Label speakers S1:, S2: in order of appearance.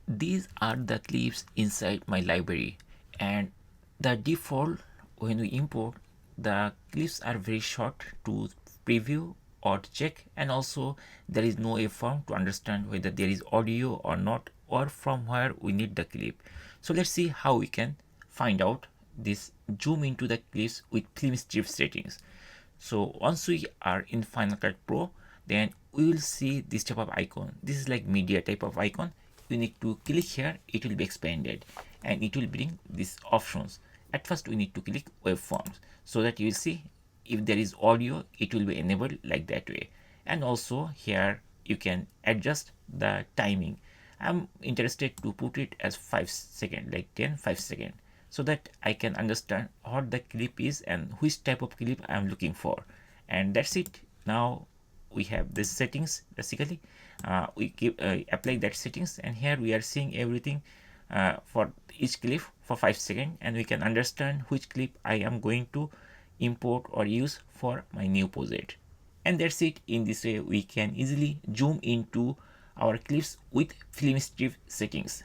S1: These are the clips inside my library, and the default when we import, the clips are very short to preview or to check, and also there is no form to understand whether there is audio or not, or from where we need the clip. So let's see how we can find out this zoom into the clips with Filmstrip settings. So once we are in Final Cut Pro, then we will see this type of icon. This is like media type of icon. You need to click here, it will be expanded and it will bring these options. At first we need to click waveforms, so that you will see if there is audio, it will be enabled like that way. And also here you can adjust the timing. I'm interested to put it as 5 seconds, like 5 seconds, so that I can understand what the clip is and which type of clip I am looking for. And that's it. Now we have this settings. Basically we apply that settings, and here we are seeing everything for each clip for 5 seconds, and we can understand which clip I am going to import or use for my new project. And that's it. In this way we can easily zoom into our clips with Filmstrip settings.